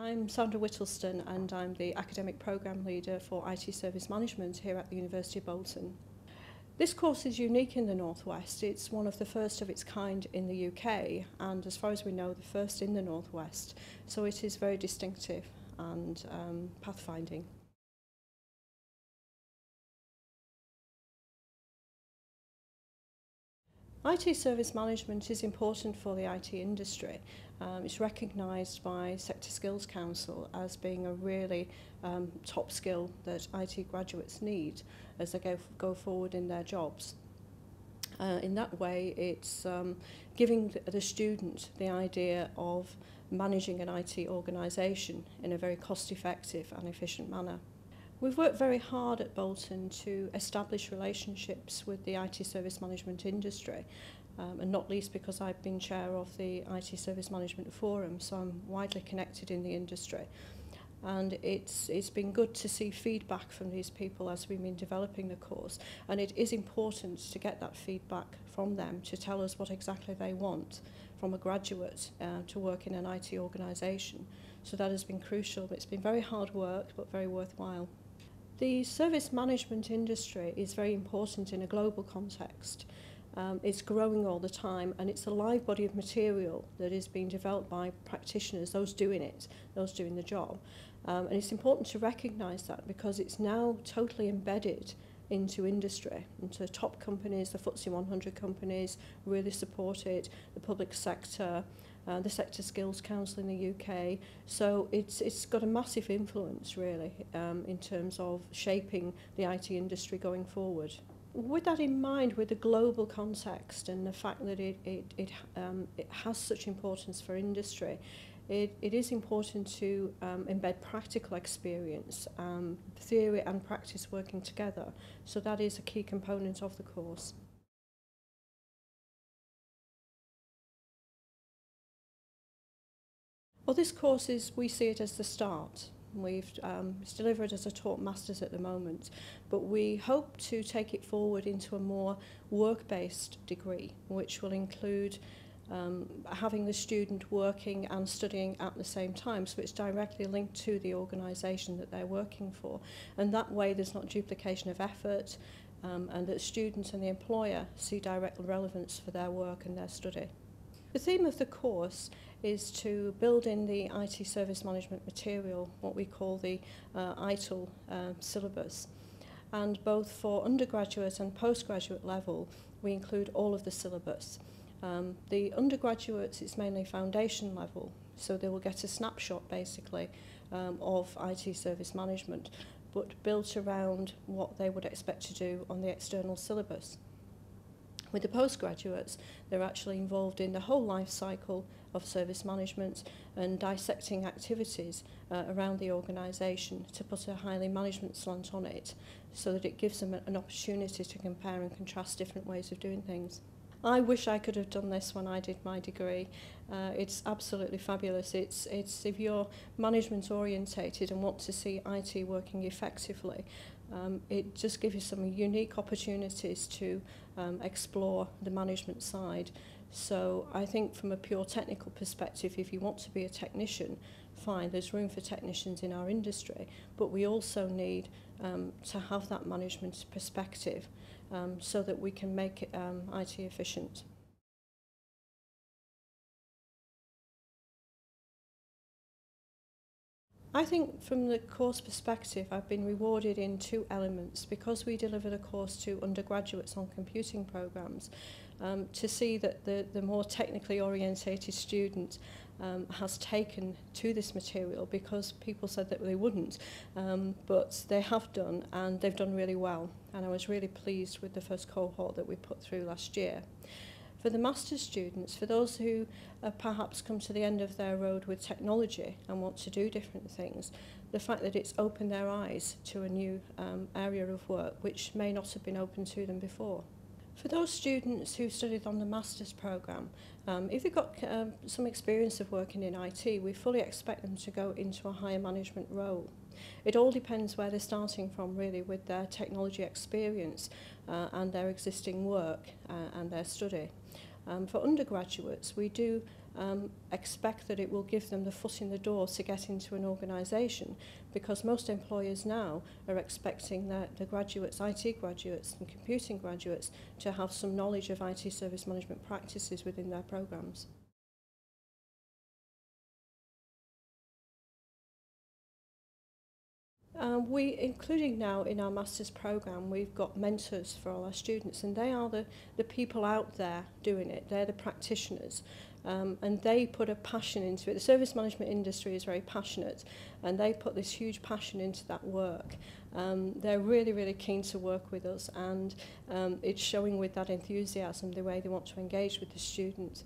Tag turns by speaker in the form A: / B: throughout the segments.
A: I'm Sandra Whittleston and I'm the Academic Programme Leader for IT Service Management here at the University of Bolton. This course is unique in the Northwest. It's one of the first of its kind in the UK and, as far as we know, the first in the Northwest. So it is very distinctive and pathfinding. IT service management is important for the IT industry. It's recognised by Sector Skills Council as being a really top skill that IT graduates need as they go forward in their jobs. In that way, it's giving the student the idea of managing an IT organisation in a very cost-effective and efficient manner. We've worked very hard at Bolton to establish relationships with the IT service management industry, and not least because I've been chair of the IT Service Management Forum, so I'm widely connected in the industry. And it's been good to see feedback from these people as we've been developing the course, and it is important to get that feedback from them to tell us what exactly they want from a graduate to work in an IT organisation. So that has been crucial. It's been very hard work, but very worthwhile. The service management industry is very important in a global context. It's growing all the time, and it's a live body of material that is being developed by practitioners, those doing it, those doing the job. And it's important to recognise that because it's now totally embedded into industry, into top companies. The FTSE 100 companies really support it, the public sector, the Sector Skills Council in the UK. So it's got a massive influence really in terms of shaping the IT industry going forward. With that in mind, with the global context and the fact that it has such importance for industry, it is important to embed practical experience, theory and practice working together. So that is a key component of the course. Well, this course we see it as the start. It's delivered as a taught masters at the moment, but we hope to take it forward into a more work-based degree, which will include having the student working and studying at the same time, so it's directly linked to the organisation that they're working for, and that way there's not duplication of effort, and that students and the employer see direct relevance for their work and their study. The theme of the course is to build in the IT service management material, what we call the ITIL syllabus. And both for undergraduate and postgraduate level, we include all of the syllabus. The undergraduates, it's mainly foundation level, so they will get a snapshot basically of IT service management, but built around what they would expect to do on the external syllabus. With the postgraduates, they're actually involved in the whole life cycle of service management and dissecting activities around the organisation to put a highly management slant on it so that it gives them an opportunity to compare and contrast different ways of doing things. I wish I could have done this when I did my degree. It's absolutely fabulous. It's if you're management orientated and want to see IT working effectively, it just gives you some unique opportunities to explore the management side. So I think from a pure technical perspective, if you want to be a technician, fine, there's room for technicians in our industry, but we also need to have that management perspective so that we can make it, IT efficient. I think from the course perspective, I've been rewarded in two elements because we delivered a course to undergraduates on computing programs. To see that the more technically orientated student has taken to this material, because people said that they wouldn't, but they have done, and they've done really well. And I was really pleased with the first cohort that we put through last year. For the master's students, for those who perhaps come to the end of their road with technology and want to do different things, the fact that it's opened their eyes to a new area of work which may not have been open to them before. For those students who studied on the master's programme, if they've got some experience of working in IT, we fully expect them to go into a higher management role. It all depends where they're starting from really with their technology experience and their existing work and their study. For undergraduates, we do expect that it will give them the foot in the door to get into an organisation, because most employers now are expecting the graduates, IT graduates and computing graduates, to have some knowledge of IT service management practices within their programmes. Including now in our master's programme, we've got mentors for all our students, and they are the people out there doing it. They're the practitioners, and they put a passion into it. The service management industry is very passionate, and they put this huge passion into that work. They're really, really keen to work with us, and it's showing with that enthusiasm the way they want to engage with the students.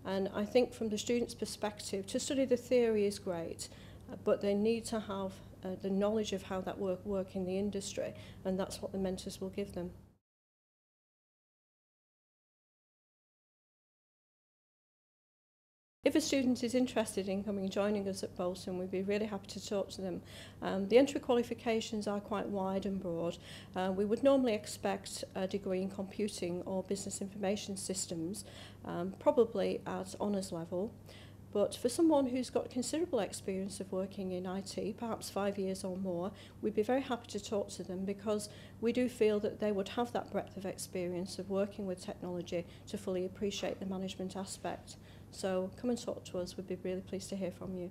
A: And I think from the students' perspective, to study the theory is great, but they need to have the knowledge of how that work in the industry, and that's what the mentors will give them. If a student is interested in coming and joining us at Bolton, we'd be really happy to talk to them. The entry qualifications are quite wide and broad. We would normally expect a degree in computing or business information systems, probably at honours level. But for someone who's got considerable experience of working in IT, perhaps 5 years or more, we'd be very happy to talk to them, because we do feel that they would have that breadth of experience of working with technology to fully appreciate the management aspect. So come and talk to us. We'd be really pleased to hear from you.